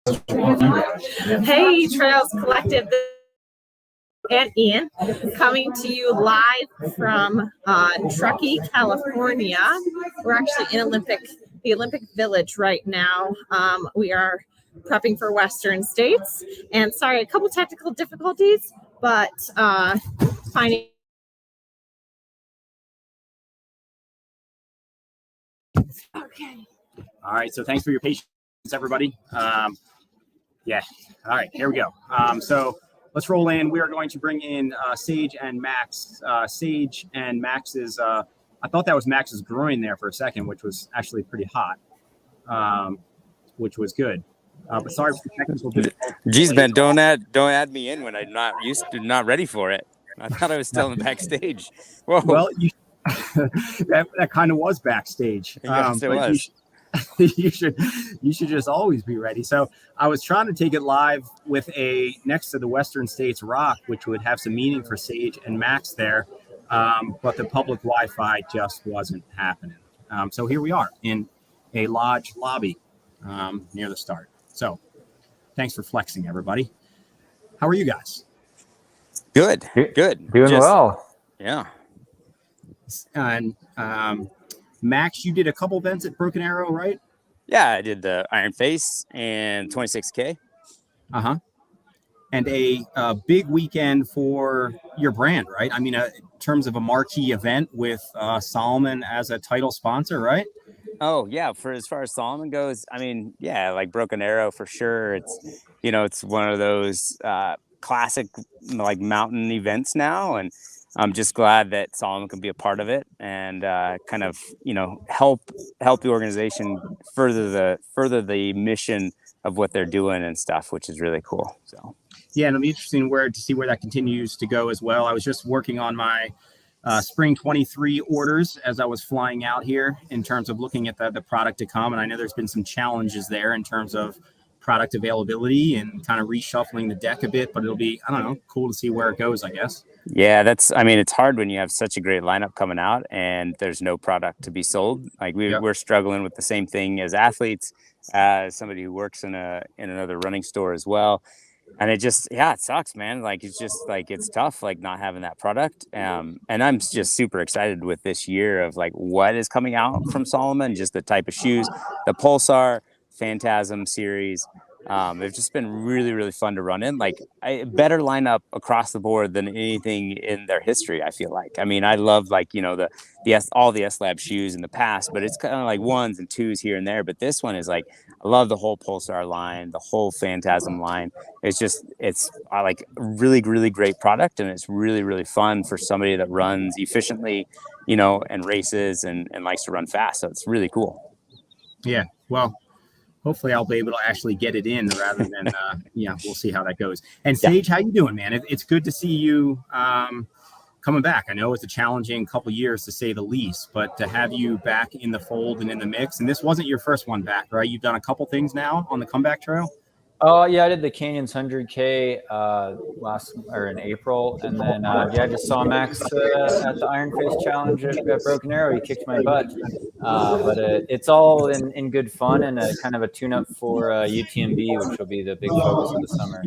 Hey, Trails Collective and Ian, coming to you live from Truckee, California. We're actually in the Olympic Village right now. We are prepping for Western States, and sorry, a couple technical difficulties, but finding. Okay. All right, so thanks for your patience, everybody. Yeah, all right, here we go. So let's roll in. We are going to bring in Sage and Max. Sage and Max's, I thought that was Max's groin there for a second, which was actually pretty hot, which was good. But sorry for the technical difficulties. Geez, Ben, don't add me in when I'm not ready for it. I thought I was still in the backstage. Whoa. Well, that kind of was backstage. Yes, it was. You should just always be ready. So I was trying to take it live with a next to the Western States rock, which would have some meaning for Sage and Max there, but the public Wi-Fi just wasn't happening. So here we are in a lodge lobby near the start. So thanks for flexing, everybody. How are you guys? Good. Doing well. Yeah. And Max, you did a couple events at Broken Arrow, right? Yeah, I did the Ironface and 26K. And a big weekend for your brand, right? I mean, in terms of a marquee event with Salomon as a title sponsor, right? Oh yeah, for as far as Salomon goes, I mean, yeah, like Broken Arrow for sure. It's one of those classic like mountain events now, and I'm just glad that Salomon can be a part of it and kind of help the organization further the mission of what they're doing and stuff, which is really cool. So yeah, and it'll be interesting to see where that continues to go as well. I was just working on my spring 23 orders as I was flying out here in terms of looking at the product to come, and I know there's been some challenges there in terms of product availability and kind of reshuffling the deck a bit, but it'll be, I don't know, cool to see where it goes, I guess. Yeah, it's hard when you have such a great lineup coming out and there's no product to be sold. Like we're struggling with the same thing as athletes, as somebody who works in another running store as well. And it sucks, man. Like, it's tough, like not having that product. And I'm just super excited with this year of like what is coming out from Salomon, just the type of shoes, the Pulsar, Phantasm series. They've just been really, really fun to run in. Like a better lineup across the board than anything in their history, I feel like. I mean, I love all the S-Lab shoes in the past, but it's kind of like ones and twos here and there. But this one is like, I love the whole Pulsar line, the whole Phantasm line. It's like really, really great product, and it's really, really fun for somebody that runs efficiently, and races and likes to run fast. So it's really cool. Yeah, well, hopefully I'll be able to actually get it in rather than, we'll see how that goes. And Sage, how you doing, man? It's good to see you coming back. I know it's a challenging couple years to say the least, but to have you back in the fold and in the mix, and this wasn't your first one back, right? You've done a couple things now on the comeback trail. Oh yeah, I did the Canyons 100K in April, and then I just saw Max at the Ironface Challenge at Broken Arrow. He kicked my butt, but it's all in good fun and a kind of a tune-up for UTMB, which will be the big focus of the summer.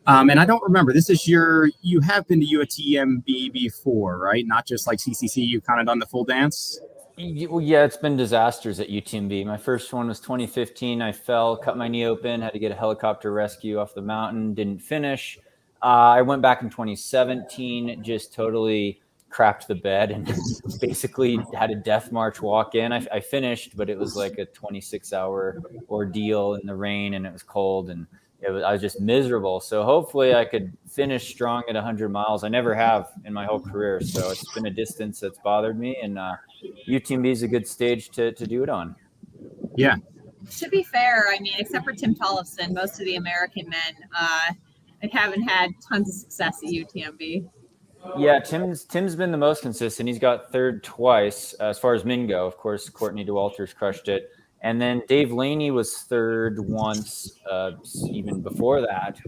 And I don't remember. You have been to UTMB before, right? Not just like CCC. You've kind of done the full dance. Yeah, it's been disasters at UTMB. My first one was 2015. I fell, cut my knee open, had to get a helicopter rescue off the mountain, didn't finish. I went back in 2017, just totally crapped the bed and basically had a death march walk in. I finished, but it was like a 26-hour ordeal in the rain, and it was cold, and I was just miserable. So hopefully I could finish strong at 100 miles. I never have in my whole career. So it's been a distance that's bothered me. And UTMB is a good stage to do it on. Yeah. To be fair, I mean, except for Tim Tollefson, most of the American men haven't had tons of success at UTMB. Yeah, Tim's been the most consistent. He's got third twice. As far as men go, of course, Courtney DeWalters crushed it. And then Dave Laney was third once, even before that.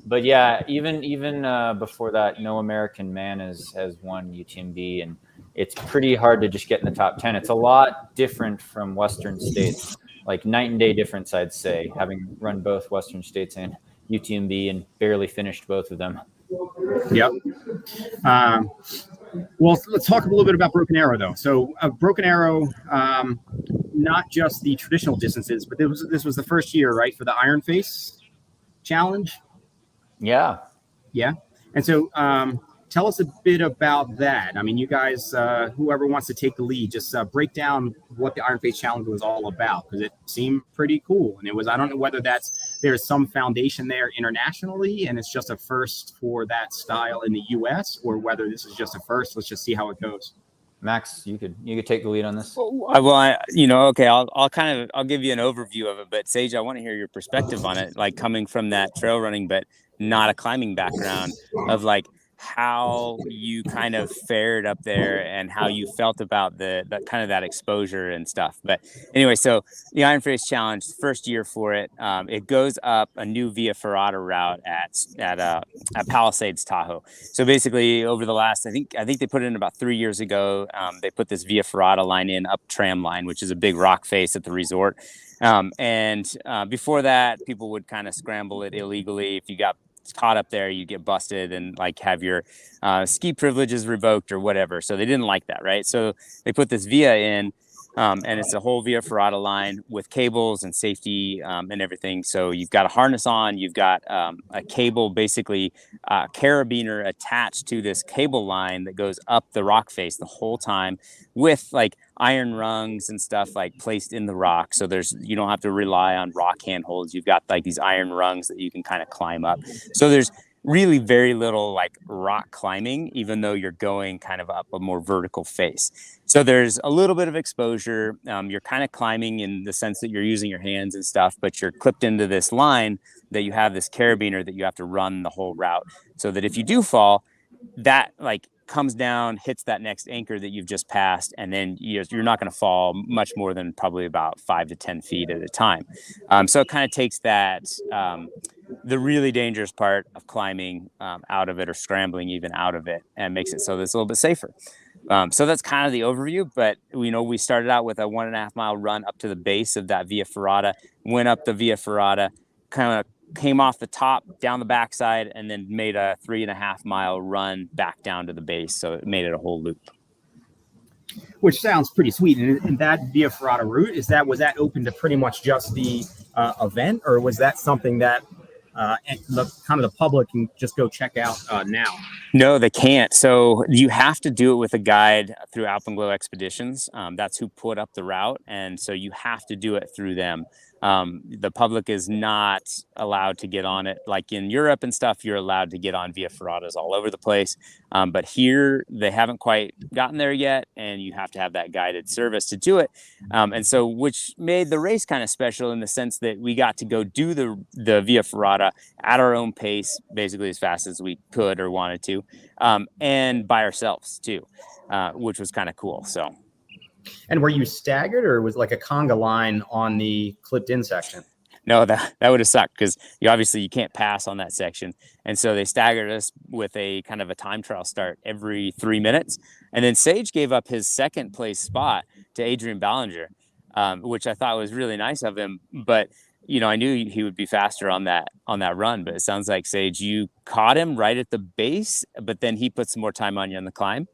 But yeah, even before that, no American man has won UTMB, and it's pretty hard to just get in the top 10. It's a lot different from Western States. like night and day difference, I'd say, having run both Western States and UTMB and barely finished both of them. Yep. Well, let's talk a little bit about Broken Arrow, though. So, Broken Arrow, not just the traditional distances, but this was the first year, right, for the Ironface challenge. Yeah. Yeah. And so, tell us a bit about that. I mean, you guys, whoever wants to take the lead, just break down what the Ironface challenge was all about, because it seemed pretty cool. And it was, I don't know whether there's some foundation there internationally and it's just a first for that style in the US, or whether this is just a first. Let's just see how it goes. Max, you could take the lead on this. Okay, I'll give you an overview of it, but Sage, I want to hear your perspective on it, like coming from that trail running, but not a climbing background, of like how you kind of fared up there and how you felt about the kind of that exposure and stuff. But anyway, so the Ironface Challenge, first year for it, it goes up a new Via Ferrata route at Palisades Tahoe. So basically, over the last, I think they put it in about 3 years ago. They put this Via Ferrata line in up Tram Line, which is a big rock face at the resort. And before that, people would kind of scramble it illegally. If you got caught up there, you get busted and like have your ski privileges revoked or whatever. So they didn't like that, right? So they put this Via in, and it's a whole Via Ferrata line with cables and safety and everything. So you've got a harness on, you've got a cable, basically carabiner attached to this cable line that goes up the rock face the whole time, with like iron rungs and stuff like placed in the rock. So you don't have to rely on rock handholds. You've got like these iron rungs that you can kind of climb up. So there's really very little like rock climbing, even though you're going kind of up a more vertical face. So there's a little bit of exposure. You're kind of climbing in the sense that you're using your hands and stuff, but you're clipped into this line that you have this carabiner that you have to run the whole route, so that if you do fall, that like comes down, hits that next anchor that you've just passed, and then you're not going to fall much more than probably about 5 to 10 feet at a time. So it kind of takes that the really dangerous part of climbing out of it, or scrambling even out of it, and makes it so that it's a little bit safer. So that's kind of the overview. But we started out with a 1.5 mile run up to the base of that Via Ferrata, went up the Via Ferrata, kind of came off the top down the backside, and then made a 3.5 mile run back down to the base. So it made it a whole loop. Which sounds pretty sweet. And that Via Ferrata route, was that open to pretty much just the event, or was that something that the public can just go check out now? No, they can't. So you have to do it with a guide through Alpenglow Expeditions. That's who put up the route, and so you have to do it through them. The public is not allowed to get on it. Like in Europe and stuff, you're allowed to get on Via Ferratas all over the place. But here, they haven't quite gotten there yet, and you have to have that guided service to do it. And so, which made the race kind of special in the sense that we got to go do the Via Ferrata at our own pace, basically as fast as we could or wanted to, and by ourselves too, which was kind of cool. So. And were you staggered, or was like a conga line on the clipped in section? No, that would have sucked, because you can't pass on that section. And so they staggered us with a kind of a time trial start every 3 minutes. And then Sage gave up his second place spot to Adrian Ballinger, which I thought was really nice of him. But, I knew he would be faster on that run. But it sounds like, Sage, you caught him right at the base, but then he put some more time on you on the climb.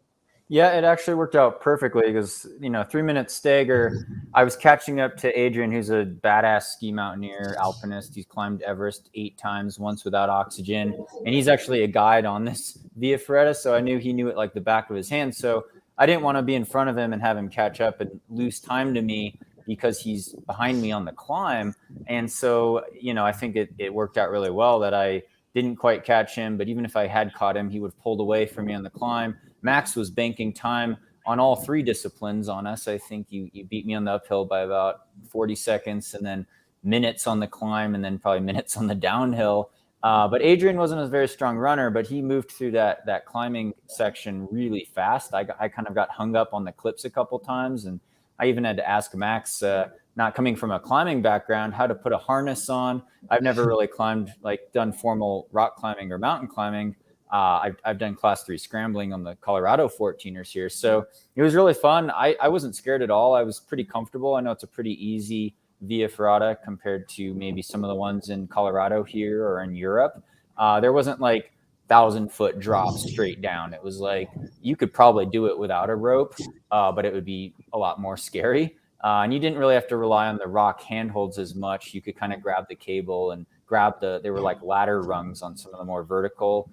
Yeah, it actually worked out perfectly because, 3 minute stagger, I was catching up to Adrian, who's a badass ski mountaineer, alpinist. He's climbed Everest 8 times, once without oxygen. And he's actually a guide on this Via Ferrata, so I knew he knew it like the back of his hand. So I didn't want to be in front of him and have him catch up and lose time to me because he's behind me on the climb. And so, I think it worked out really well that I didn't quite catch him. But even if I had caught him, he would have pulled away from me on the climb. Max was banking time on all 3 disciplines on us. I think you beat me on the uphill by about 40 seconds, and then minutes on the climb, and then probably minutes on the downhill. But Adrian wasn't a very strong runner, but he moved through that climbing section really fast. I kind of got hung up on the clips a couple times, and I even had to ask Max, not coming from a climbing background, how to put a harness on. I've never really done formal rock climbing or mountain climbing. I've done class 3 scrambling on the Colorado 14ers here. So it was really fun. I wasn't scared at all. I was pretty comfortable. I know it's a pretty easy via ferrata compared to maybe some of the ones in Colorado here or in Europe. There wasn't like 1,000-foot drops straight down. It was like you could probably do it without a rope, but it would be a lot more scary. And you didn't really have to rely on the rock handholds as much. You could kind of grab the cable and grab they were like ladder rungs on some of the more vertical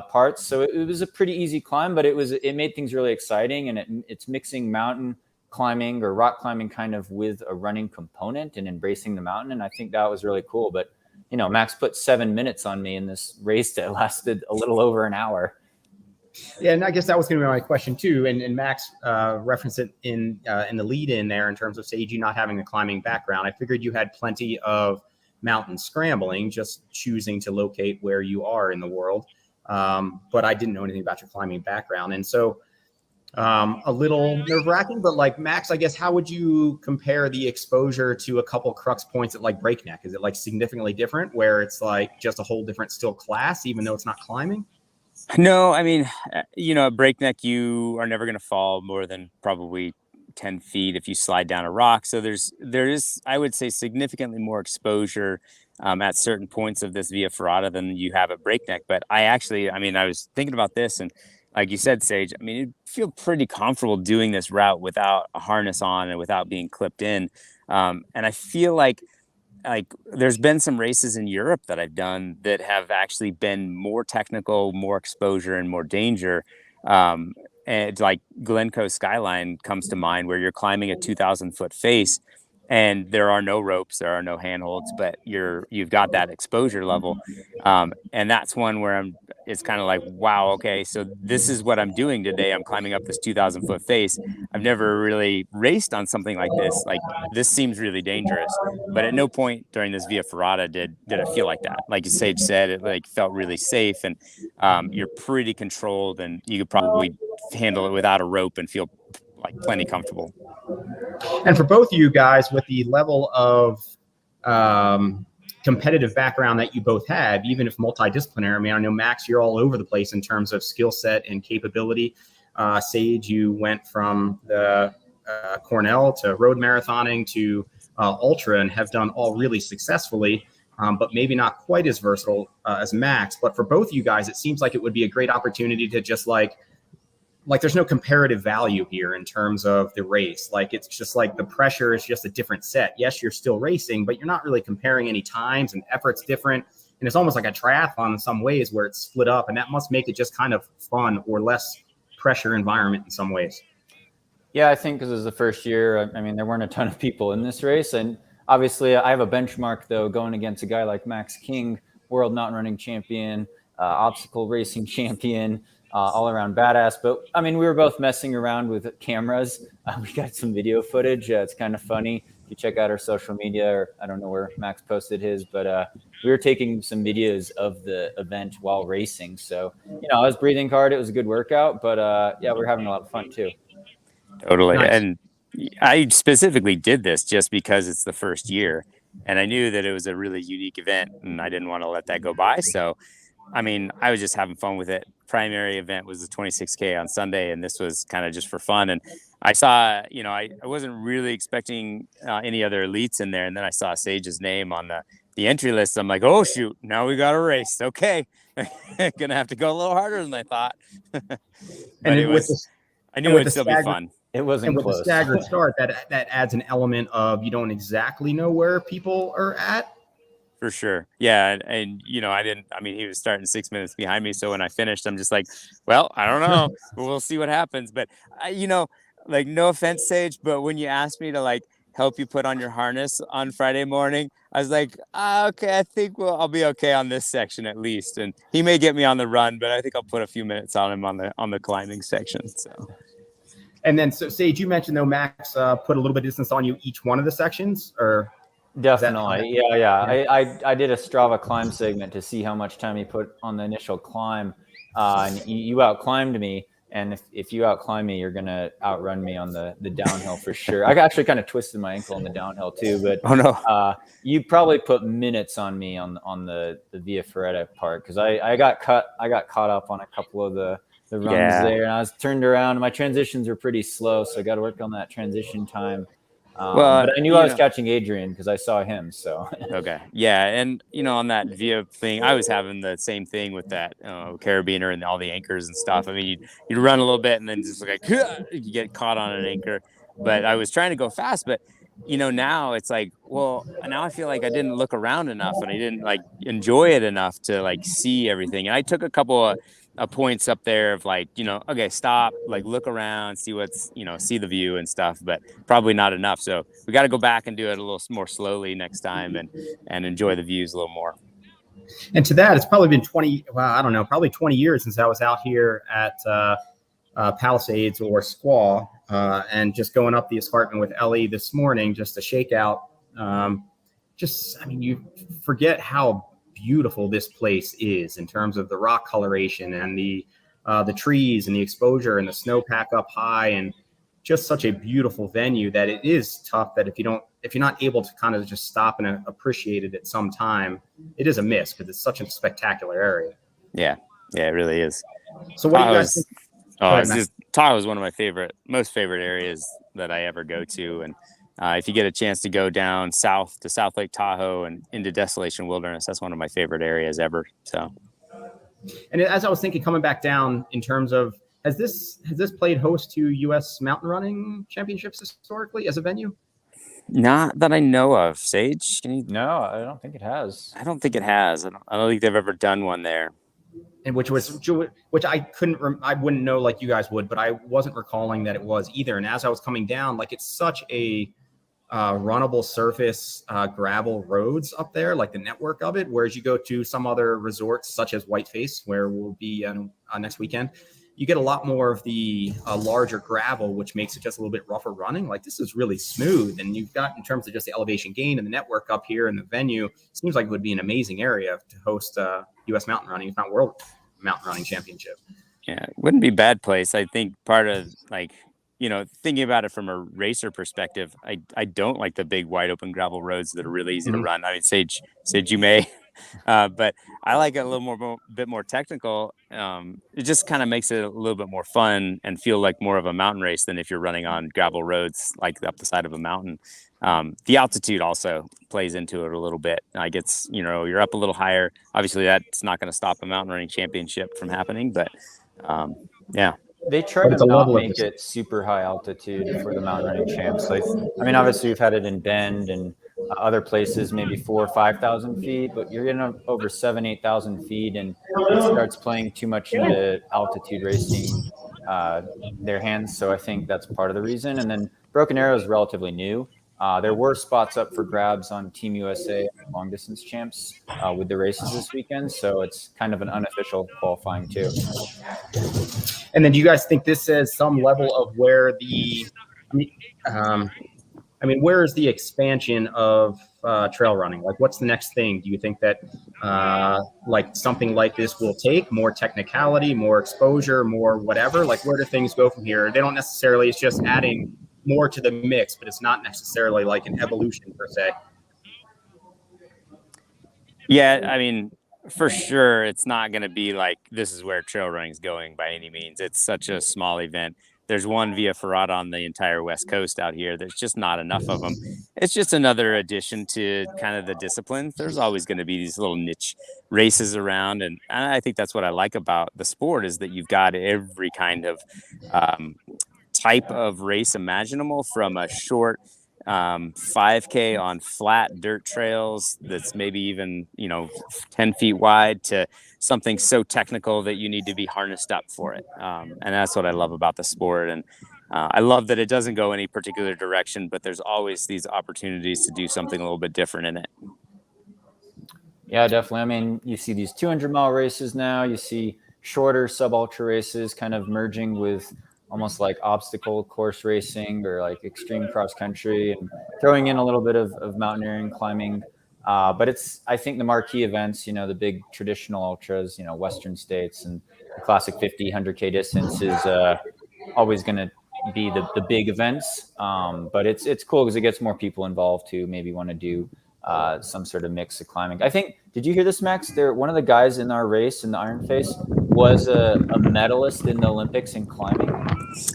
parts. So it was a pretty easy climb, but it made things really exciting. And it's mixing mountain climbing or rock climbing kind of with a running component and embracing the mountain. And I think that was really cool. But, you know, Max put 7 minutes on me in this race that lasted a little over an hour. Yeah, and I guess that was going to be my question too. And Max referenced it in the lead in there in terms of Sage, you not having a climbing background. I figured you had plenty of mountain scrambling, just choosing to locate where you are in the world. But I didn't know anything about your climbing background. And so a little nerve-wracking, but like Max, I guess, how would you compare the exposure to a couple crux points at like Breakneck? Is it like significantly different where it's like just a whole different still class, even though it's not climbing? No, I mean, you know, at Breakneck, you are never going to fall more than probably 10 feet if you slide down a rock. So there is, I would say, significantly more exposure at certain points of this via ferrata than you have at Breakneck. But I was thinking about this, and like you said, Sage, I mean, you feel pretty comfortable doing this route without a harness on and without being clipped in. And I feel like there's been some races in Europe that I've done that have actually been more technical, more exposure, and more danger. And like Glencoe Skyline comes to mind, where you're climbing a 2,000-foot face, and there are no ropes, there are no handholds, but you've got that exposure level, and that's one where it's kind of like, wow, okay, so this is what I'm doing today. I'm climbing up this 2,000-foot face. I've never really raced on something like this. Like, this seems really dangerous, but at no point during this via ferrata did it feel like that. Like Sage said, it like felt really safe, and you're pretty controlled, and you could probably handle it without a rope and feel like plenty comfortable. And for both of you guys, with the level of competitive background that you both have, even if multidisciplinary, I mean, I know Max, you're all over the place in terms of skill set and capability. Sage, you went from the Cornell to road marathoning to ultra and have done all really successfully, but maybe not quite as versatile as Max. But for both of you guys, it seems like it would be a great opportunity to just like there's no comparative value here in terms of the race. Like, it's just like the pressure is just a different set. Yes, you're still racing, but you're not really comparing any times, and effort's different. And it's almost like a triathlon in some ways where it's split up, and that must make it just kind of fun or less pressure environment in some ways. Yeah, I think because it was the first year, I mean, there weren't a ton of people in this race. And obviously I have a benchmark though, going against a guy like Max King, world mountain running champion, obstacle racing champion, all around badass. But I mean, we were both messing around with cameras. We got some video footage. It's kind of funny. If you check out our social media, or I don't know where Max posted his, but we were taking some videos of the event while racing. So, you know, I was breathing hard. It was a good workout, but yeah, we're having a lot of fun too. Totally. Nice. And I specifically did this just because it's the first year, and I knew that it was a really unique event, and I didn't want to let that go by. So, I mean, I was just having fun with it. Primary event was the 26K on Sunday, and this was kind of just for fun. And I saw, you know, I wasn't really expecting any other elites in there. And then I saw Sage's name on the entry list. I'm like, oh, shoot, now we got a race. Okay. Gonna have to go a little harder than I thought. But And it was, I knew it'd still be fun. It wasn't and with close. the staggered start, that adds an element of you don't exactly know where people are at. For sure. Yeah. And you know, he was starting 6 minutes behind me. So when I finished, I'm just like, well, I don't know. We'll see what happens. But, you know, like, no offense, Sage, but when you asked me to like help you put on your harness on Friday morning, I was like, okay, I think I'll be okay on this section at least. And he may get me on the run, but I think I'll put a few minutes on him on the climbing section. So. And then, so Sage, you mentioned though, Max put a little bit of distance on you each one of the sections, or definitely, yeah. I did a Strava climb segment to see how much time he put on the initial climb, and you outclimbed me. And if you outclimb me, you're gonna outrun me on the downhill for sure. I actually kind of twisted my ankle on the downhill too, but oh no, you probably put minutes on me on the Via Ferrata part, because I got caught up on a couple of the runs there, and I was turned around. My transitions are pretty slow, so I got to work on that transition time. Well, but I knew I was catching Adrian because I saw him. So okay, yeah, and on that via thing, I was having the same thing with that carabiner and all the anchors and stuff. I mean, you run a little bit and then just like you get caught on an anchor. But I was trying to go fast, but now it's like, well, now I feel like I didn't look around enough and I didn't like enjoy it enough to like see everything. And I took a couple of points up there of like, okay, stop, like look around, see what's, see the view and stuff, but probably not enough. So we got to go back and do it a little more slowly next time and enjoy the views a little more. And to that, it's probably been 20, well, I don't know, probably 20 years since I was out here at Palisades or Squaw, and just going up the escarpment with Ellie this morning, just a shakeout. You forget how beautiful this place is in terms of the rock coloration and the trees and the exposure and the snowpack up high, and just such a beautiful venue that it is tough that if you're not able to kind of just stop and appreciate it at some time, it is a miss because it's such a spectacular area. Yeah, it really is. So what do you guys think? Tahoe is one of my most favorite areas that I ever go to. And if you get a chance to go down south to South Lake Tahoe and into Desolation Wilderness, that's one of my favorite areas ever. So, and as I was thinking, coming back down in terms of, has this played host to U.S. mountain running championships historically as a venue? Not that I know of. Sage, No, I don't think it has. I don't think it has. I don't think they've ever done one there. And which I I wouldn't know like you guys would, but I wasn't recalling that it was either. And as I was coming down, like it's such a runnable surface, gravel roads up there, like the network of it. Whereas you go to some other resorts such as Whiteface, where we'll be next weekend, you get a lot more of the larger gravel, which makes it just a little bit rougher running. Like this is really smooth. And you've got, in terms of just the elevation gain and the network up here and the venue, seems like it would be an amazing area to host U.S. mountain running, if not world mountain running championship. Yeah, it wouldn't be a bad place. I think part of like, thinking about it from a racer perspective, I don't like the big wide open gravel roads that are really easy to run. I mean, Sage, you may, but I like it a little bit more technical. It just kind of makes it a little bit more fun and feel like more of a mountain race than if you're running on gravel roads like up the side of a mountain. The altitude also plays into it a little bit. Like it's, you're up a little higher. Obviously, that's not going to stop a mountain running championship from happening, but yeah. They try to not make it super high altitude for the mountain running champs. Like, I mean, obviously we've had it in Bend and other places, maybe 4,000 or 5,000 feet, but you're getting over 7,000, 8,000 feet, and it starts playing too much into altitude racing their hands. So I think that's part of the reason. And then Broken Arrow is relatively new. There were spots up for grabs on Team USA long distance champs with the races this weekend. So it's kind of an unofficial qualifying too. And then do you guys think this says some level of where where is the expansion of trail running? Like what's the next thing? Do you think that like something like this will take more technicality, more exposure, more whatever? Like where do things go from here? They don't necessarily, it's just adding more to the mix, but it's not necessarily like an evolution per se. Yeah, I mean, for sure, it's not going to be like this is where trail running is going by any means. It's such a small event. There's one via ferrata on the entire West Coast out here. There's just not enough of them. It's just another addition to kind of the disciplines. There's always going to be these little niche races around. And I think that's what I like about the sport is that you've got every kind of type of race imaginable, from a short 5K on flat dirt trails that's maybe even 10 feet wide to something so technical that you need to be harnessed up for it, and that's what I love about the sport. And I love that it doesn't go any particular direction, but there's always these opportunities to do something a little bit different in it. Yeah, definitely. I mean, you see these 200-mile races now, you see shorter sub-ultra races kind of merging with almost like obstacle course racing or like extreme cross country, and throwing in a little bit of mountaineering, climbing. But it's, I think the marquee events, the big traditional ultras, Western States and the classic 50, 100K distance is always going to be the big events. But it's cool because it gets more people involved who maybe want to do some sort of mix of climbing. I think, did you hear this, Max? One of the guys in our race in the Ironface was a medalist in the Olympics in climbing.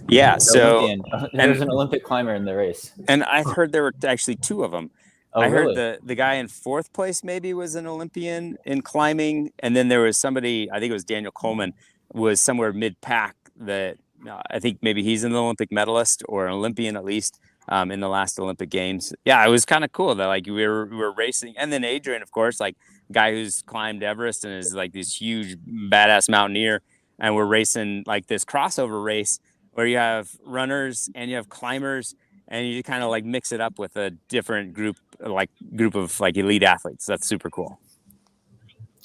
Yeah. So Olympian. There was an Olympic climber in the race. And I've heard there were actually two of them. Oh, I really? heard the guy in fourth place maybe was an Olympian in climbing, and then there was somebody, I think it was Daniel Coleman, was somewhere mid pack that I think maybe he's an Olympic medalist or an Olympian at least in the last Olympic Games. Yeah, it was kind of cool that like we were racing, and then Adrian, of course, like guy who's climbed Everest and is like this huge badass mountaineer, and we're racing like this crossover race where you have runners and you have climbers. And you kind of like mix it up with a different group of like elite athletes. That's super cool.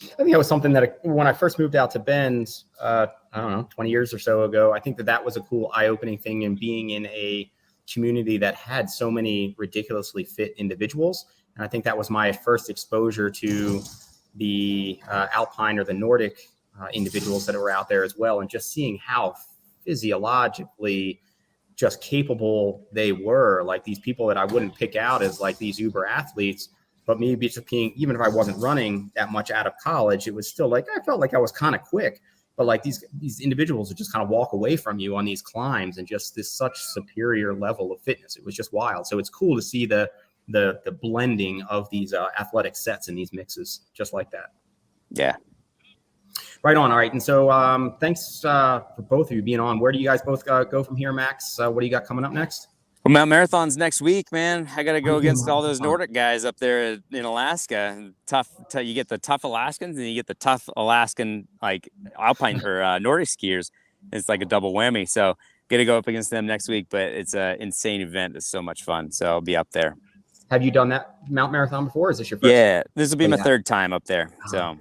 I think that was something that when I first moved out to Bend, I don't know, 20 years or so ago, I think that was a cool eye-opening thing, in being in a community that had so many ridiculously fit individuals. And I think that was my first exposure to the Alpine or the Nordic individuals that were out there as well. And just seeing how physiologically just capable they were, like these people that I wouldn't pick out as like these uber athletes, but maybe just being, even if I wasn't running that much out of college, it was still like, I felt like I was kind of quick, but like these individuals would just kind of walk away from you on these climbs, and just this such superior level of fitness. It was just wild. So it's cool to see the blending of these athletic sets and these mixes just like that. Yeah. Right on. All right. And so thanks for both of you being on. Where do you guys both go from here, Max? What do you got coming up next? Well, Mount Marathon's next week, man. I got to go against all those Nordic guys up there in Alaska. Tough. You get the tough Alaskans and you get the tough Alaskan, like Alpine or Nordic skiers. It's like a double whammy. So get to go up against them next week, but it's an insane event. It's so much fun. So I'll be up there. Have you done that Mount Marathon before? Or is this your first? Yeah, this will be my third time up there. So.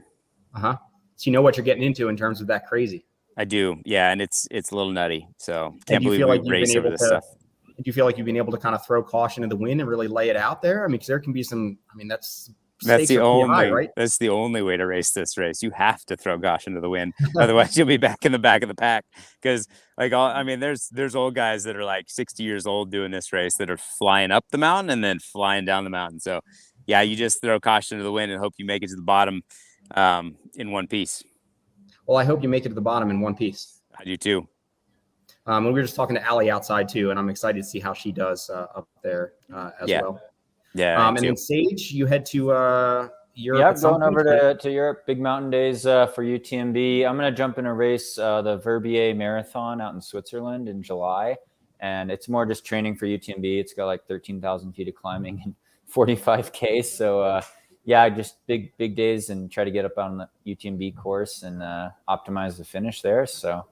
So you know what you're getting into in terms of that crazy. I do. Yeah. And it's a little nutty. So can't believe we race over this stuff. Do you feel like you've been able to kind of throw caution to the wind and really lay it out there? I mean, because there can be some, that's the only high, right? That's the only way to race this race. You have to throw caution to the wind. Otherwise you'll be back in the back of the pack. Because there's old guys that are like 60 years old doing this race that are flying up the mountain and then flying down the mountain. So yeah, you just throw caution to the wind and hope you make it to the bottom in one piece. Well, I hope you make it to the bottom in one piece. I do too. And we were just talking to Allie outside too, and I'm excited to see how she does up there as well. Yeah. And then Sage, you head to Europe. Yeah, going over to Europe, Big Mountain Days for UTMB. I'm going to jump in a race, the Verbier Marathon out in Switzerland in July. And it's more just training for UTMB. It's got like 13,000 feet of climbing and 45K. So just big days, and try to get up on the UTMB course and optimize the finish there. So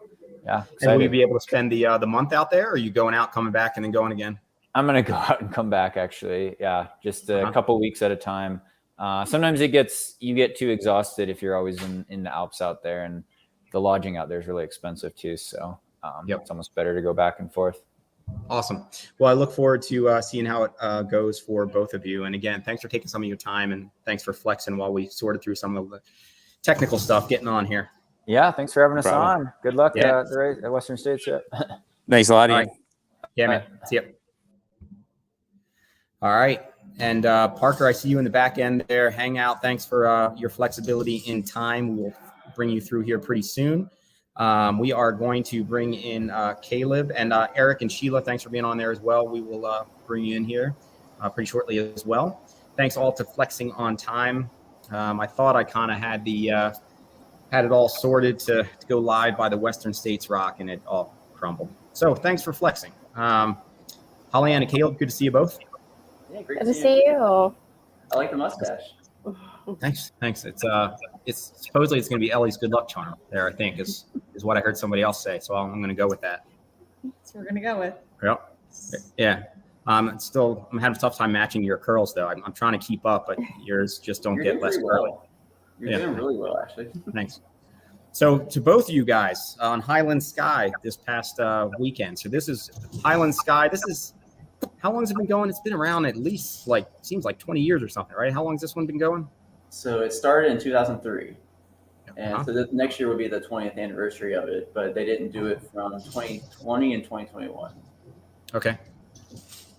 yeah. Excited. And will you be able to spend the month out there, or are you going out, coming back, and then going again? I'm going to go out and come back, actually. Yeah, just a couple weeks at a time. Sometimes you get too exhausted if you're always in the Alps out there, and the lodging out there is really expensive too. So it's almost better to go back and forth. Awesome. Well, I look forward to seeing how it goes for both of you. And again, thanks for taking some of your time, and thanks for flexing while we sorted through some of the technical stuff getting on here. Yeah, thanks for having us on. Good luck at the race at Western States. Thanks a lot, Ian. Right. Yeah, man. See ya. All right. And Parker, I see you in the back end there. Hang out. Thanks for your flexibility in time. We'll bring you through here pretty soon. We are going to bring in Caleb and Eric and Sheila. Thanks for being on there as well. We will bring you in here pretty shortly as well. Thanks all to flexing on time. I thought I kind of had it all sorted to go live by the Western States Rock, and it all crumbled. So thanks for flexing. HollyAnn and Caleb, good to see you both. Yeah, great to see you. I like the mustache. Thanks. It's supposedly it's going to be Ellie's good luck charm there, I think, is what I heard somebody else say. So I'm going to go with that. That's what we're going to go with. Yep. Yeah. I'm having a tough time matching your curls though. I'm trying to keep up, but yours just don't get less curly. You're doing really well, actually. Thanks. So to both of you guys on Highland Sky this past weekend. So this is Highland Sky. How long has it been going? It's been around at least seems like 20 years or something, right? How long has this one been going? So it started in 2003. And so next year will be the 20th anniversary of it, but they didn't do it from 2020 and 2021. Okay.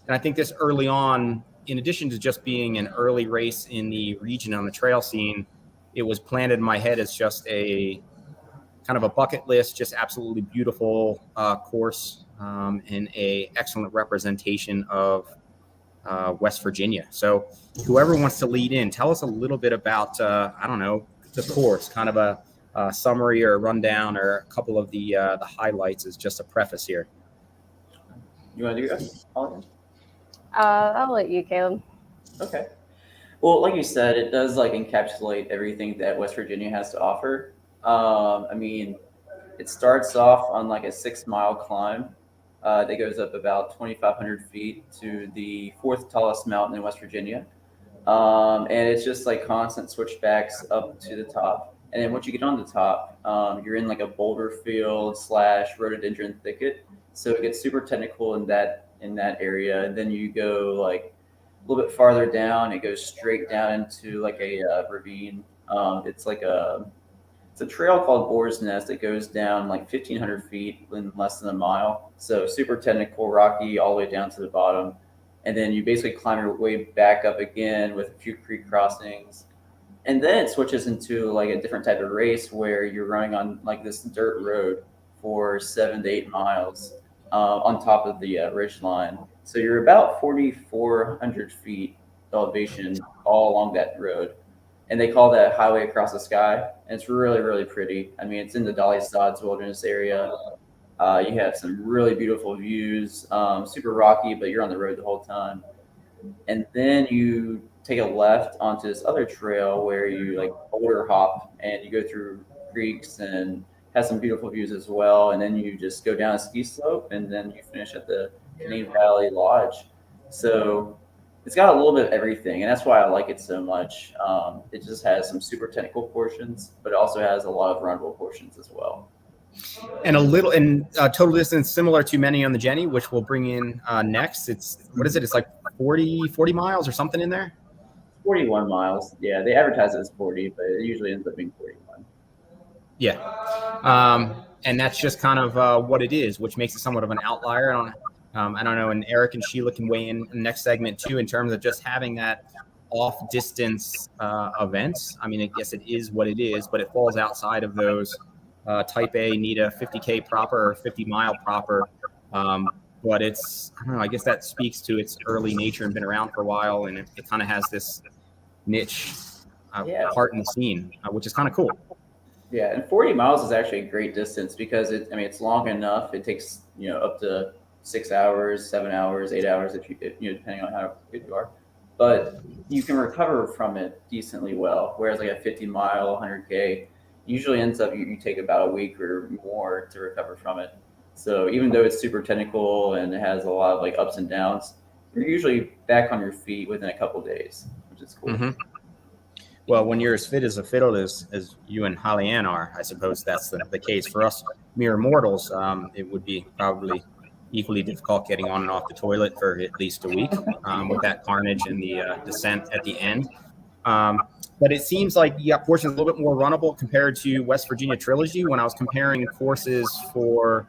And I think this early on, in addition to just being an early race in the region on the trail scene, it was planted in my head as just a kind of a bucket list, just absolutely beautiful course, and a excellent representation of West Virginia. So whoever wants to lead in, tell us a little bit about, I don't know, the course, kind of a summary or a rundown or a couple of the highlights as just a preface here. You want to do that, HollyAnn? I'll let you, Caleb. Okay. Well, like you said, it does like encapsulate everything that West Virginia has to offer. I mean, it starts off on like a 6-mile climb that goes up about 2,500 feet to the 4th tallest mountain in West Virginia. And it's just like constant switchbacks up to the top. And then once you get on the top, you're in like a boulder field / rhododendron thicket. So it gets super technical in that area. And then you go like a little bit farther down, it goes straight down into like a ravine. It's a trail called Boar's Nest. It goes down like 1,500 feet in less than a mile. So super technical, rocky, all the way down to the bottom. And then you basically climb your way back up again with a few creek crossings. And then it switches into like a different type of race where you're running on like this dirt road for 7 to 8 miles on top of the ridge line. So you're about 4,400 feet elevation all along that road. And they call that Highway Across the Sky. And it's really, really pretty. I mean, it's in the Dolly Sods Wilderness area. You have some really beautiful views, super rocky, but you're on the road the whole time. And then you take a left onto this other trail where you like boulder hop and you go through creeks and has some beautiful views as well. And then you just go down a ski slope and then you finish at the Canaday Valley Lodge. So it's got a little bit of everything, and that's why I like it so much. It just has some super technical portions, but it also has a lot of runnable portions as well. And total distance similar to Many on the Genny, which we'll bring in next. It's like 40 miles or something in there? 41 miles. Yeah, they advertise it as 40, but it usually ends up being 41. Yeah. And that's just kind of what it is, which makes it somewhat of an outlier. I don't know, and Eric and Sheila can weigh in the next segment too, in terms of just having that off distance events. I mean, I guess it is what it is, but it falls outside of those type A, need a 50K proper or 50 mile proper. But it's, I don't know, I guess that speaks to its early nature and been around for a while. And it kind of has this niche part in the scene, which is kind of cool. Yeah. And 40 miles is actually a great distance because it's long enough. It takes, up to 6 hours, 7 hours, 8 hours if you depending on how good you are. But you can recover from it decently well. Whereas like a 50 mile, 100K usually ends up you take about a week or more to recover from it. So even though it's super technical and it has a lot of like ups and downs, you're usually back on your feet within a couple of days, which is cool. Mm-hmm. Well, when you're as fit as a fiddle as you and HollyAnn are, I suppose that's the case. For us mere mortals, it would be probably equally difficult getting on and off the toilet for at least a week with that carnage and the descent at the end. But it seems like you got portions a little bit more runnable compared to West Virginia Trilogy. When I was comparing courses for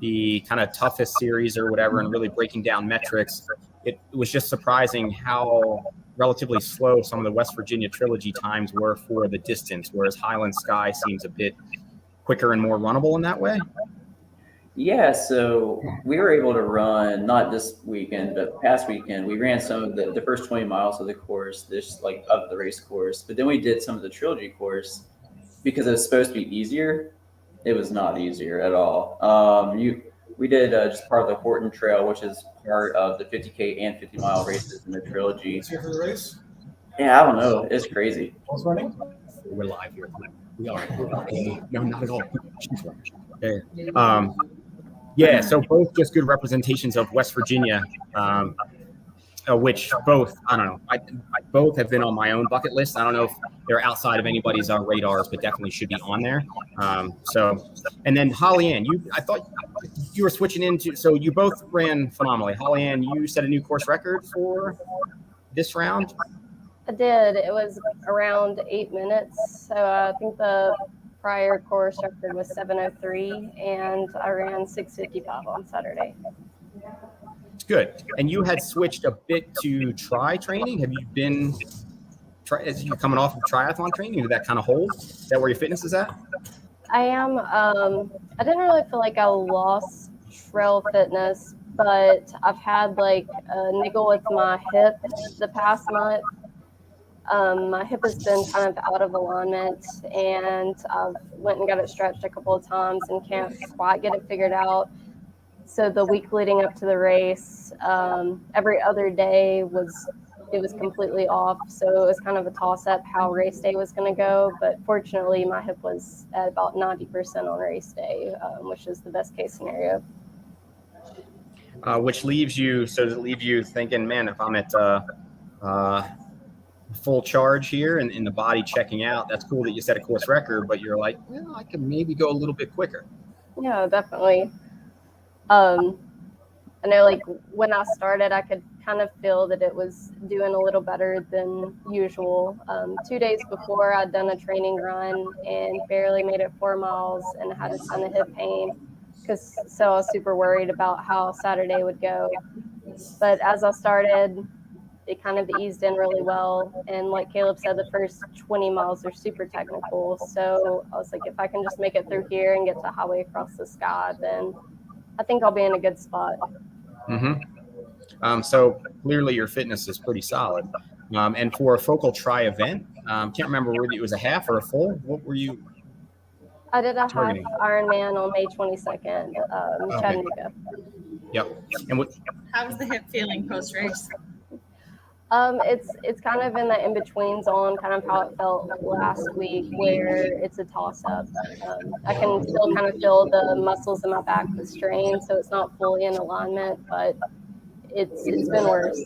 the kind of toughest series or whatever and really breaking down metrics, it was just surprising how relatively slow some of the West Virginia Trilogy times were for the distance, whereas Highland Sky seems a bit quicker and more runnable in that way. Yeah, so we were able to run, not this weekend, but past weekend, we ran some of the first 20 miles of the course, of the race course. But then we did some of the Trilogy course because it was supposed to be easier. It was not easier at all. We did just part of the Horton Trail, which is part of the 50K and 50 mile races in the Trilogy. Here for the race? Yeah, I don't know. It's crazy. What's running? We're live here. We are. No, not at all. Okay. Yeah, so both just good representations of West Virginia, which both, I don't know, I both have been on my own bucket list. I don't know if they're outside of anybody's radars, but definitely should be on there. And then HollyAnn, I thought you were switching into, so you both ran phenomenally. HollyAnn, you set a new course record for this round? I did. It was around 8 minutes. So I think the prior course record was 7:03, and I ran 6:55 on Saturday. It's good. And you had switched a bit to tri training. Have you been, as you coming off of triathlon training, did that kind of hold? Is that where your fitness is at? I am. I didn't really feel like I lost trail fitness, but I've had like a niggle with my hip the past month. My hip has been kind of out of alignment, and I've went and got it stretched a couple of times and can't quite get it figured out. So the week leading up to the race, every other day was completely off. So it was kind of a toss up how race day was going to go. But fortunately, my hip was at about 90% on race day, which is the best case scenario. Which leaves you, so does it leave you thinking, man, if I'm at full charge here and in the body checking out, that's cool that you set a course record, but you're like, well, I could maybe go a little bit quicker. Yeah, definitely. I know, like, when I started, I could kind of feel that it was doing a little better than usual. 2 days before, I'd done a training run and barely made it 4 miles and had a ton of hip pain, so I was super worried about how Saturday would go. But as I started, it kind of eased in really well. And like Caleb said, the first 20 miles are super technical. So I was like, if I can just make it through here and get to Highway Across the Sky, then I think I'll be in a good spot. So clearly your fitness is pretty solid. And for a focal tri event, can't remember whether it was a half or a full. What were you? I did a targeting? half Ironman on May 22nd, Chattanooga. Yep. And what? How was the hip feeling post race? It's kind of in the in-between zone, kind of how it felt last week, where it's a toss-up. I can still kind of feel the muscles in my back, the strain, so it's not fully in alignment, but it's been worse.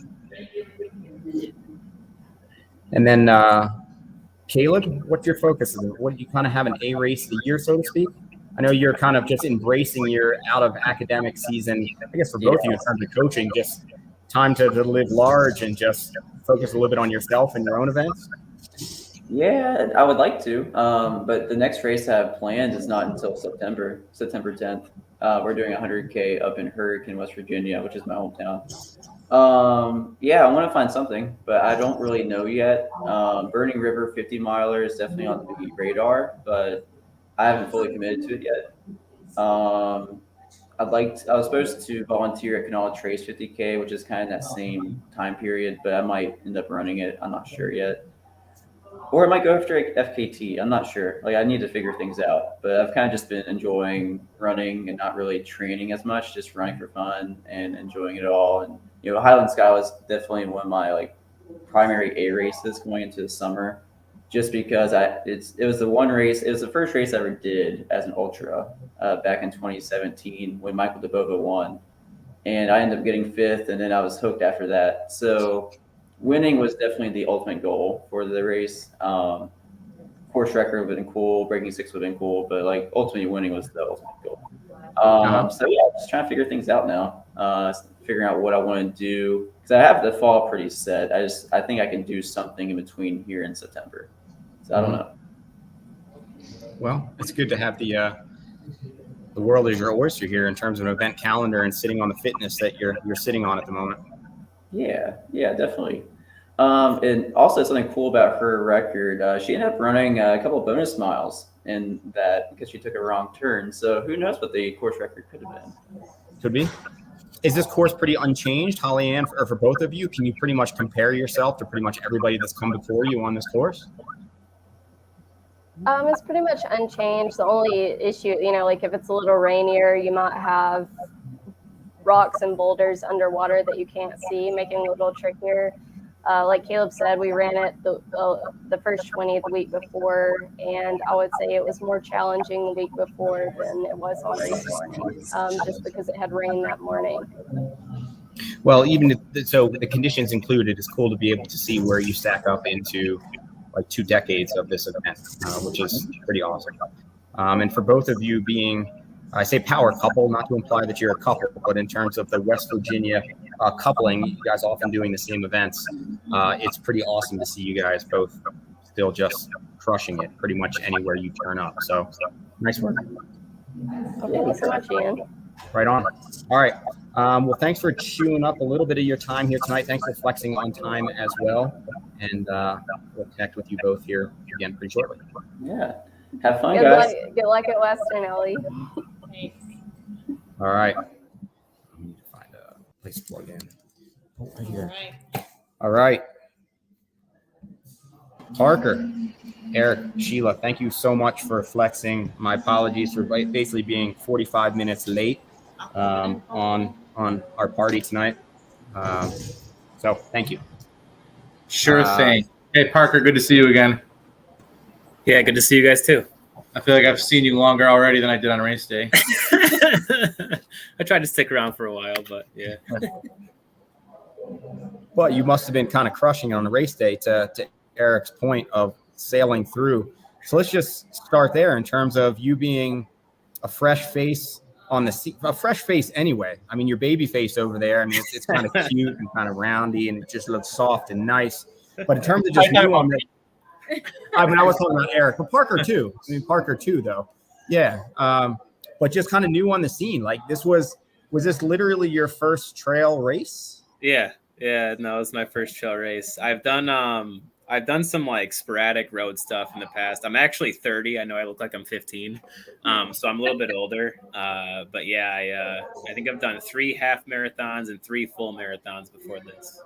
And then Caleb, what's your focus? What do you kind of have an A race of the year, so to speak? I know you're kind of just embracing your out of academic season, I guess for both of you in terms of coaching, just time to live large and just focus a little bit on yourself and your own events? Yeah, I would like to. But the next race I have planned is not until September 10th. We're doing 100K up in Hurricane, West Virginia, which is my hometown. Yeah, I want to find something, but I don't really know yet. Burning River 50 miler is definitely on the radar, but I haven't fully committed to it yet. I was supposed to volunteer at Canaday Trace 50K, which is kind of that same time period, but I might end up running it. I'm not sure yet. Or I might go after FKT. I'm not sure. Like, I need to figure things out. But I've kind of just been enjoying running and not really training as much, just running for fun and enjoying it all. And Highland Sky was definitely one of my primary A races going into the summer, just because it was the one race. It was the first race I ever did as an ultra back in 2017 when Michael DeBova won, and I ended up getting 5th, and then I was hooked after that. So winning was definitely the ultimate goal for the race. Course record would have been cool, breaking 6 would have been cool, but ultimately winning was the ultimate goal. So yeah, just trying to figure things out now. Figuring out what I want to do, because I have the fall pretty set. I think I can do something in between here in September. So I don't know. Well, it's good to have the world is your oyster here in terms of an event calendar and sitting on the fitness that you're sitting on at the moment. Yeah, definitely. And also something cool about her record, she ended up running a couple of bonus miles in that because she took a wrong turn. So who knows what the course record could have been. Could be. Is this course pretty unchanged, HollyAnn, or for both of you? Can you pretty much compare yourself to pretty much everybody that's come before you on this course? It's pretty much unchanged. The only issue, if it's a little rainier, you might have rocks and boulders underwater that you can't see, making it a little trickier. Like Caleb said, we ran it the first 20 the week before, and I would say it was more challenging the week before than it was on race morning, just because it had rained that morning. Well, so the conditions included, it's cool to be able to see where you stack up into 2 decades of this event, which is pretty awesome. And for both of you being, I say power couple, not to imply that you're a couple, but in terms of the West Virginia coupling, you guys often doing the same events. It's pretty awesome to see you guys both still just crushing it pretty much anywhere you turn up. So nice work. Well, thank you so much, Ian. Right on. All right. Well, thanks for chewing up a little bit of your time here tonight. Thanks for flexing on time as well. And we'll connect with you both here again pretty shortly. Yeah. Have fun, Good guys. luck. Good luck at Western, Ellie. All right. I need to find a place to plug in. Oh, right here. All right. Parker, Eric, Sheila, thank you so much for flexing. My apologies for basically being 45 minutes late on our party tonight. So thank you. Sure thing. Hey, Parker, good to see you again. Yeah, good to see you guys too. I feel like I've seen you longer already than I did on race day. I tried to stick around for a while, but yeah. But you must have been kind of crushing on the race day to Eric's point of sailing through. So let's just start there in terms of you being a fresh face on the seat, a fresh face anyway. I mean, your baby face over there, I mean, it's kind of cute and kind of roundy and it just looks soft and nice. But in terms of just new on the, I mean, I was talking about Eric, but Parker too. I mean, Parker too, though. Yeah. But just kind of new on the scene. Like was this literally your first trail race? Yeah. No, it was my first trail race. I've done some like sporadic road stuff in the past. I'm actually 30. I know I look like I'm 15. So I'm a little bit older. But yeah, I think I've done 3 half marathons and 3 full marathons before this.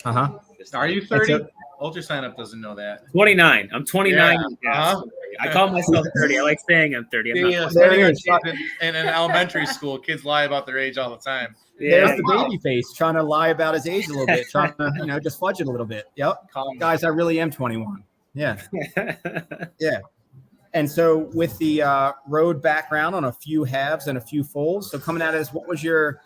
Uh-huh. Are you 30? Ultra Sign Up doesn't know that. 29. I'm 29. Yeah. I call myself 30. I like saying I'm 30. I'm not There it is. In an elementary school, kids lie about their age all the time. There's the baby face trying to lie about his age a little bit, trying to, just fudge it a little bit. Yep. Guys, I really am 21. Yeah. Yeah. And so with the road background on a few halves and a few fulls, so coming at us, what's your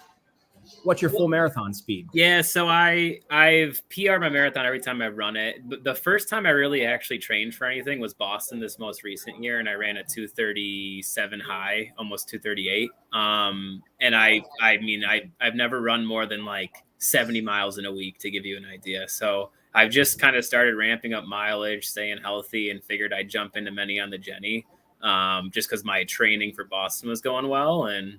full marathon speed? Yeah, so I've PR'd my marathon every time I've run it. But the first time I really actually trained for anything was Boston this most recent year, and I ran a 237 high, almost 238. And I've never run more than like 70 miles in a week, to give you an idea. So I've just kind of started ramping up mileage, staying healthy, and figured I'd jump into Many on the Genny, just because my training for Boston was going well. And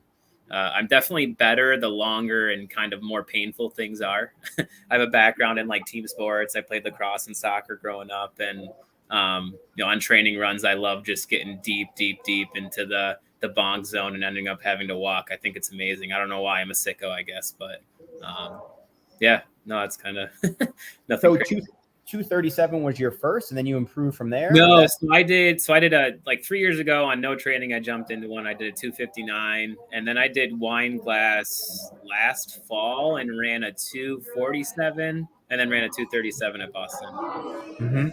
I'm definitely better the longer and kind of more painful things are. I have a background in like team sports. I played lacrosse and soccer growing up, and on training runs, I love just getting deep into the bonk zone and ending up having to walk. I think it's amazing. I don't know why I'm a sicko, I guess, but yeah, no, it's kind of nothing. So 237 was your first, and then you improved from there? No, so I did like 3 years ago on no training, I jumped into one. I did a 259, and then I did Wine Glass last fall and ran a 247, and then ran a 237 at Boston. Mm-hmm.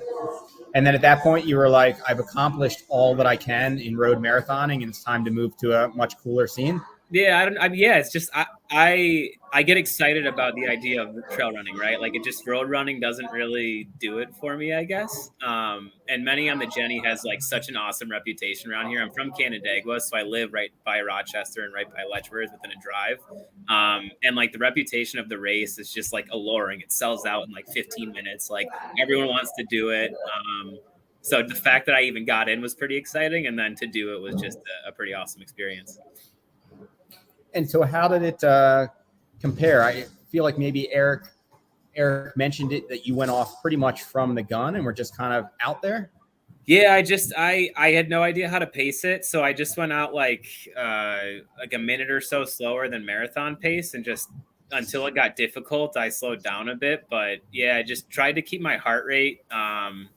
And then at that point, you were like, I've accomplished all that I can in road marathoning, and it's time to move to a much cooler scene. Yeah, it's just I get excited about the idea of trail running, right? Like, it just road running doesn't really do it for me, I guess. And Many on the Genny has like such an awesome reputation around here. I'm from Canaday, so I live right by Rochester and right by Letchworth within a drive. And like the reputation of the race is just like alluring. It sells out in like 15 minutes. Like, everyone wants to do it. So the fact that I even got in was pretty exciting, and then to do it was just a pretty awesome experience. And so how did it compare? I feel like maybe Eric mentioned it, that you went off pretty much from the gun and were just kind of out there. Yeah, I had no idea how to pace it. So I just went out like a minute or so slower than marathon pace, and just until it got difficult, I slowed down a bit. But yeah, I just tried to keep my heart rate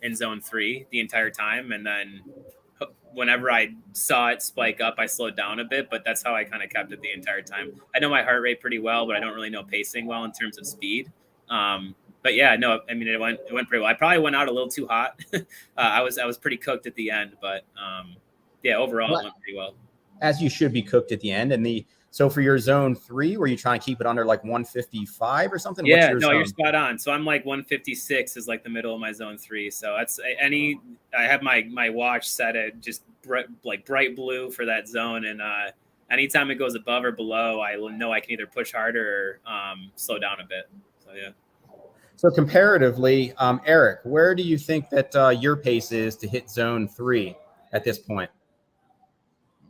in zone 3 the entire time. And then whenever I saw it spike up, I slowed down a bit, but that's how I kind of kept it the entire time. I know my heart rate pretty well, but I don't really know pacing well in terms of speed. But yeah, no, I mean, it went pretty well. I probably went out a little too hot. I was pretty cooked at the end, but yeah, overall it went pretty well. As you should be cooked at the end. And so for your zone 3, were you trying to keep it under like 155 or something? Yeah, you're spot on. So I'm like 156 is like the middle of my zone 3. So that's I have my watch set at just bright blue for that zone. And anytime it goes above or below, I know I can either push harder or slow down a bit. So yeah. So comparatively, Eric, where do you think that your pace is to hit zone 3 at this point?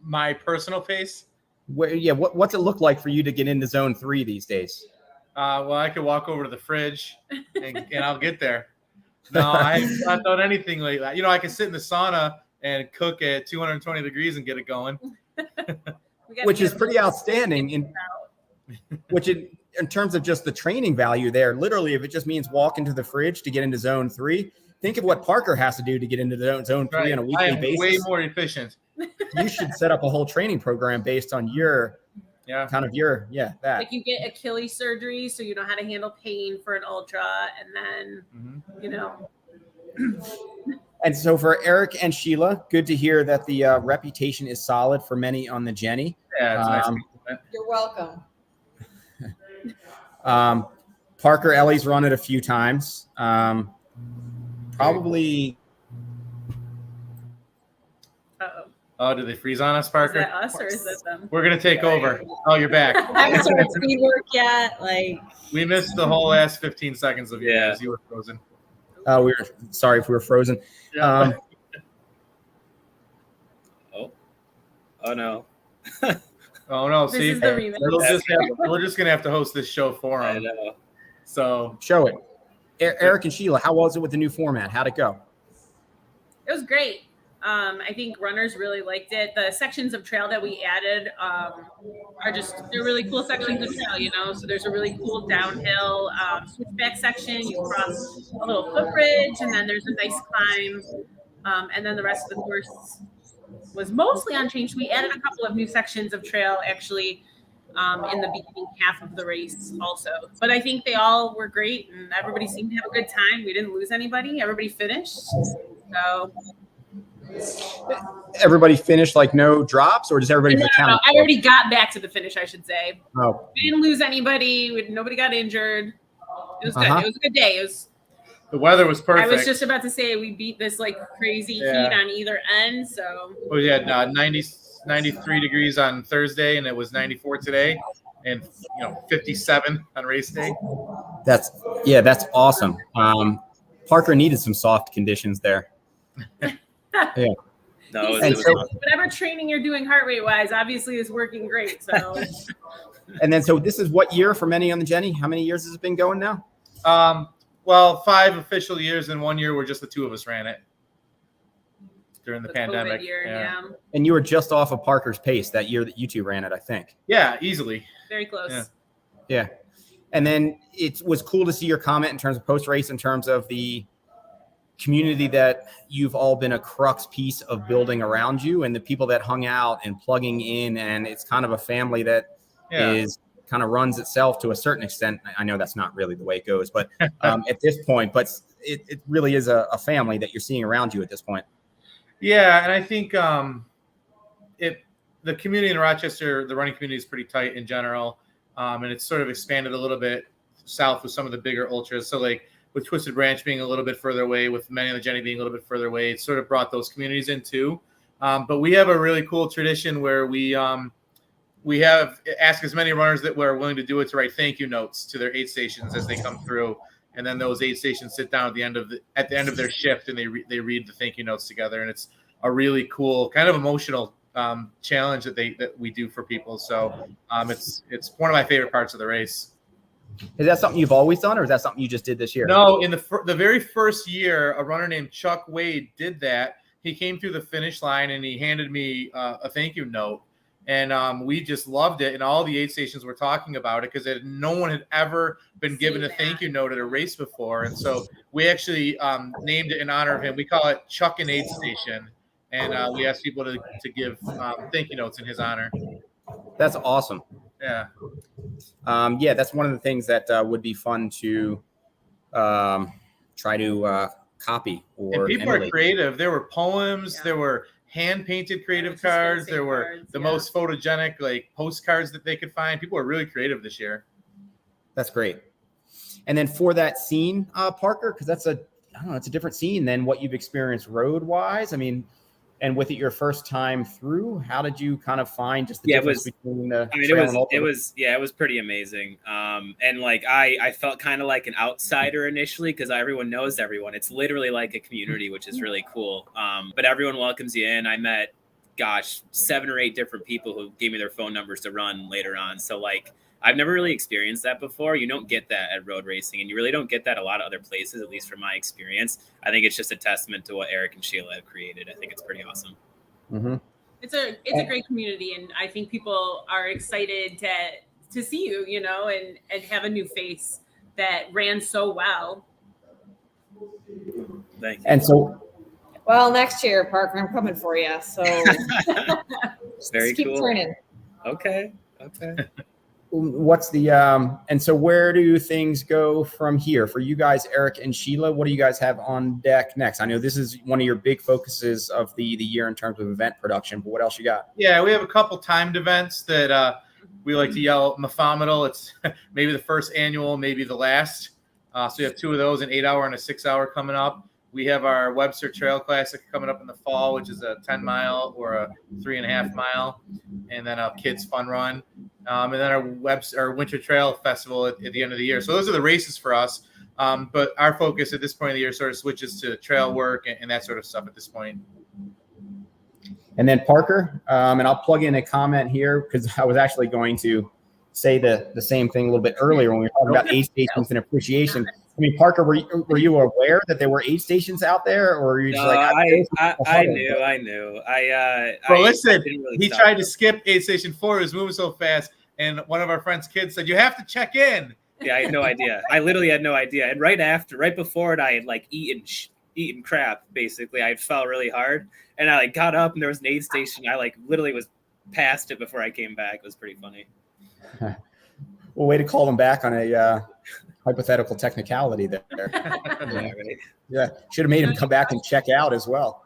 My personal pace? What's it look like for you to get into zone 3 these days? Well, I could walk over to the fridge and I'll get there. No, I have not done anything like that. I can sit in the sauna and cook at 220 degrees and get it going. Which is pretty outstanding in terms of just the training value there. Literally, if it just means walk into the fridge to get into zone 3, think of what Parker has to do to get into zone 3 on a weekly basis. Way more efficient. You should set up a whole training program based on your that. Like you get Achilles surgery, so you know how to handle pain for an ultra, and then you know. And so for Eric and Sheila, good to hear that the reputation is solid for Many on the Genny. Yeah, it's nice. You're welcome. Parker Ellie's run it a few times. Probably. Uh-oh. Oh, did they freeze on us, Parker? Is that us or is that them? We're gonna take over. Oh, you're back. I haven't started speed work yet. Like We missed the whole last 15 seconds of you guys. You were frozen. We were sorry if we were frozen. Yeah. Oh no. Oh no! This See, is the remix. we're just gonna have to host this show for I them. know. So Show it. Eric and Sheila, how was it with the new format? How'd it go? It was great. I think runners really liked it. The sections of trail that we added they're really cool sections of trail, you know. So there's a really cool downhill switchback section. You cross a little footbridge, and then there's a nice climb. And then the rest of the course was mostly unchanged. We added a couple of new sections of trail actually in the beginning half of the race also. But I think they all were great, and everybody seemed to have a good time. We didn't lose anybody. Everybody finished. So Everybody finished like no drops, or does everybody count? I already got back to the finish, I should say. Oh. We didn't lose anybody. Nobody got injured. It was good. It was a good day. The weather was perfect. I was just about to say we beat this like crazy heat on either end. So we had 93 degrees on Thursday, and it was 94 today, and 57 on race day. That's awesome. Parker needed some soft conditions there. Yeah. No, whatever training you're doing heart rate wise, obviously is working great. So. And then, so this is what year for Many on the Genny? How many years has it been going now? Well, 5 official years, and 1 year where just the two of us ran it during the pandemic. COVID year, And you were just off of Parker's pace that year that you two ran it, I think. Yeah, easily. Very close. Yeah. And then it was cool to see your comment in terms of post-race, in terms of the community that you've all been a crux piece of building around you, and the people that hung out and plugging in. And it's kind of a family that is kind of runs itself to a certain extent. I know that's not really the way it goes, but at this point, but it really is a family that you're seeing around you at this point. Yeah. And I think the community in Rochester, the running community is pretty tight in general. And it's sort of expanded a little bit south with some of the bigger ultras. So like with Twisted Branch being a little bit further away, with Many on the Genny being a little bit further away, it sort of brought those communities in too. But we have a really cool tradition where we have asked as many runners that were willing to do it to write thank you notes to their aid stations as they come through. And then those aid stations sit down at the end of their shift, and they read the thank you notes together. And it's a really cool, kind of emotional challenge that we do for people. So it's one of my favorite parts of the race. Is that something you've always done, or is that something you just did this year? No, in the very first year, a runner named Chuck Wade did that. He came through the finish line and he handed me a thank you note, and we just loved it. And all the aid stations were talking about it because no one had ever been given a thank you note at a race before. And so we actually named it in honor of him. We call it Chuck and Aid Station, and we asked people to give thank you notes in his honor. That's awesome. Yeah. That's one of the things that would be fun to try to copy. And people are creative. There were poems. There were hand-painted creative cards. There were the most photogenic like postcards that they could find. People were really creative this year. That's great. And then for that scene, Parker, because it's a different scene than what you've experienced road-wise. I mean, and with it your first time through, how did you kind of find just the difference between the it was pretty amazing. And like I felt kind of like an outsider initially because everyone knows everyone. It's literally like a community, which is really cool. But everyone welcomes you in. I met 7 or 8 different people who gave me their phone numbers to run later on. So like I've never really experienced that before. You don't get that at road racing, and you really don't get that a lot of other places, at least from my experience. I think it's just a testament to what Eric and Sheila have created. I think it's pretty awesome. Mm-hmm. It's a great community, and I think people are excited to see you, you know, and have a new face that ran so well. Thank you. And so, Well, next year, Parker, I'm coming for you. So Very keep cool. turning. Okay. what's the and so where do things go from here for you guys, Eric and Sheila? What do you guys have on deck next? I know this is one of your big focuses of the year in terms of event production, but what else you got? Yeah, we have a couple timed events that we like to yell Mephometal. It's maybe the first annual, maybe the last. So we have 2 of those, an 8-hour and a 6-hour coming up. We have our Webster Trail Classic coming up in the fall, which is a 10-mile or a 3.5-mile, and then a kids fun run, and then our Winter Trail Festival at the end of the year. So those are the races for us. But our focus at this point of the year sort of switches to trail work and that sort of stuff at this point. And then Parker, and I'll plug in a comment here because I was actually going to say the same thing a little bit earlier when we were talking about aid stations and appreciation. I mean, Parker, were you aware that there were aid stations out there, or were you just I knew. Well, listen, really he stop. tried to skip aid station 4. He was moving so fast, and one of our friend's kids said, "You have to check in." Yeah, I had no idea. I literally had no idea. And right before it, I had like eaten crap. Basically, I fell really hard, and I like got up, and there was an aid station. I like literally was past it before I came back. It was pretty funny. Well, way to call them back on a hypothetical technicality there. Yeah, right. Yeah, should have made him come back and check out as well.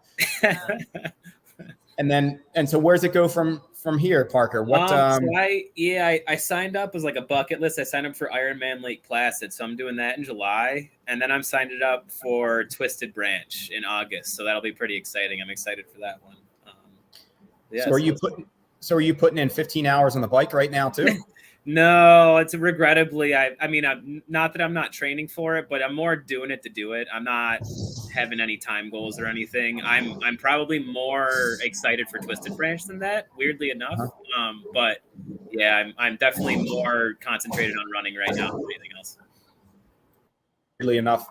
And so where's it go from here, Parker? What? I signed up as like a bucket list. I signed up for Ironman Lake Placid, so I'm doing that in July, and then I'm signed up for Twisted Branch in August. So that'll be pretty exciting. I'm excited for that one. So are you putting in 15 hours on the bike right now too? No, it's regrettably. I mean, not that I'm not training for it, but I'm more doing it to do it. I'm not having any time goals or anything. I'm probably more excited for Twisted Branch than that, weirdly enough. But yeah, I'm definitely more concentrated on running right now than anything else. Weirdly enough,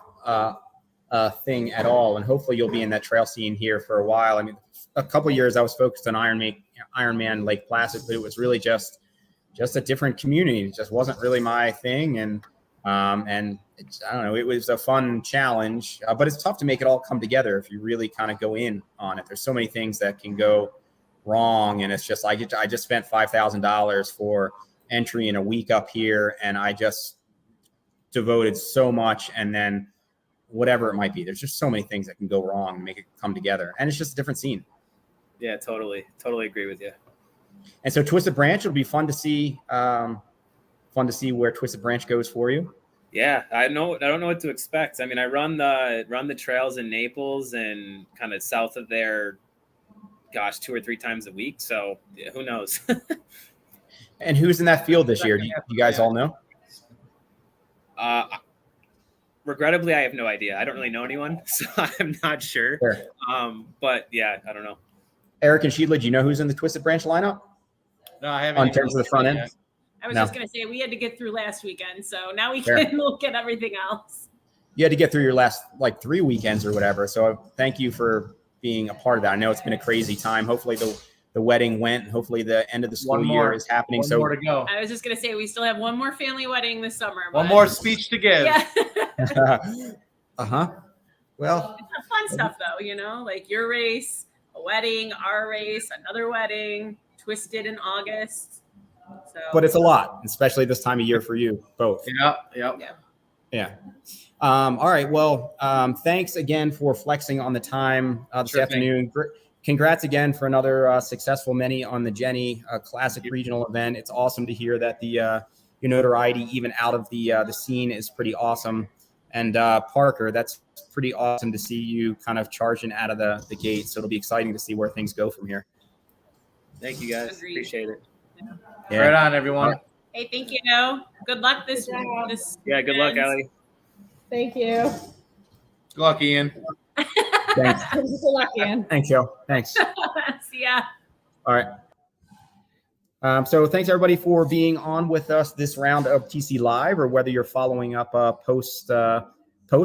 thing at all, and hopefully you'll be in that trail scene here for a while. I mean, a couple of years I was focused on Ironman Lake Placid, but it was really just a different community. It just wasn't really my thing. And it's, I don't know, it was a fun challenge, but it's tough to make it all come together if you really kind of go in on it. There's so many things that can go wrong. And it's just like, I just spent $5,000 for entry in a week up here. And I just devoted so much. And then whatever it might be, there's just so many things that can go wrong and make it come together. And it's just a different scene. Yeah, totally agree with you. And so Twisted Branch will be fun to see where Twisted Branch goes for you. Yeah, I don't know what to expect. I mean, I run the trails in Naples and kind of south of there, 2 or 3 times a week. So yeah, who knows? And who's in that field this year? Do you guys all know? Regrettably, I have no idea. I don't really know anyone, so I'm not sure. Sure. But yeah, I don't know. Eric and Sheila, do you know who's in the Twisted Branch lineup? No, I haven't. On terms of the front end? Yet. I was No. just going to say we had to get through last weekend, so now we Sure. can look at everything else. You had to get through your last 3 weekends or whatever. So thank you for being a part of that. I know it's been a crazy time. Hopefully the wedding went. Hopefully the end of the school year is happening. One more to go. I was just going to say we still have one more family wedding this summer. One but- more speech to give. Yeah. Well, It's fun stuff though, you know, like your race, a wedding, our race, another wedding, Twisted in August. So, but it's a lot, especially this time of year for you both. Yeah. All right. Well, thanks again for flexing on the time this afternoon. Congrats again for another successful Many on the Genny classic regional event. It's awesome to hear that your notoriety, even out of the scene, is pretty awesome. And Parker, that's pretty awesome to see you kind of charging out of the gate. So it'll be exciting to see where things go from here. Thank you guys. Agreed. Appreciate it. Yeah. Right on, everyone. hey, thank you. Good luck this week. Yeah, good luck, Allie. Thank you. Good luck, Ian. Thanks. Good luck, Ian. Thanks, Joe. Thanks. See ya. All right. So thanks everybody for being on with us this round of TC Live, or whether you're following up post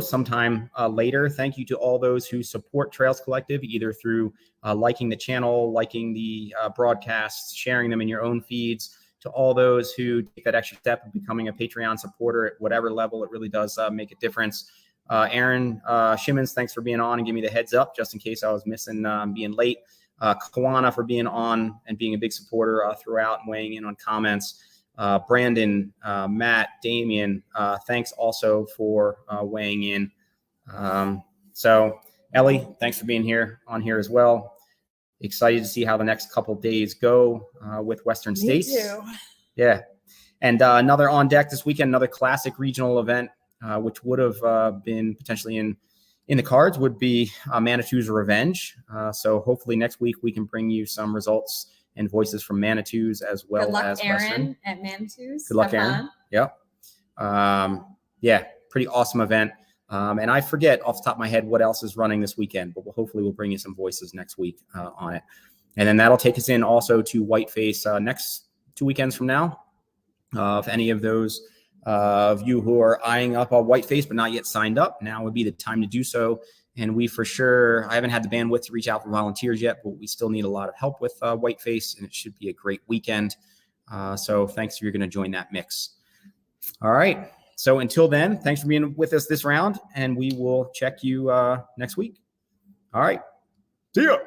sometime later. Thank you to all those who support Trails Collective, either through liking the channel, liking the broadcasts, sharing them in your own feeds, to all those who take that extra step of becoming a Patreon supporter at whatever level. It really does make a difference. Aaron Shimmons, thanks for being on and giving me the heads up just in case I was missing being late. Kawana for being on and being a big supporter throughout and weighing in on comments. Brandon, Matt, Damien, thanks also for weighing in. So Ellie, thanks for being on here as well. Excited to see how the next couple days go with Western States. Me too. Yeah. And another on deck this weekend, another classic regional event, which would have been potentially in the cards, would be Manitou's Revenge. So hopefully next week we can bring you some results and voices from Manitou's as well. Good luck, as Aaron, Western. at Manitou's. Good luck, Have Aaron. fun. Yep. Yeah, pretty awesome event. And I forget off the top of my head what else is running this weekend, but hopefully we'll bring you some voices next week on it. And then that'll take us in also to Whiteface next 2 weekends from now. If any of those of you who are eyeing up a Whiteface but not yet signed up, now would be the time to do so. And we for sure, I haven't had the bandwidth to reach out for volunteers yet, but we still need a lot of help with Whiteface, and it should be a great weekend. So thanks if you're going to join that mix. All right. So until then, thanks for being with us this round, and we will check you next week. All right. See ya.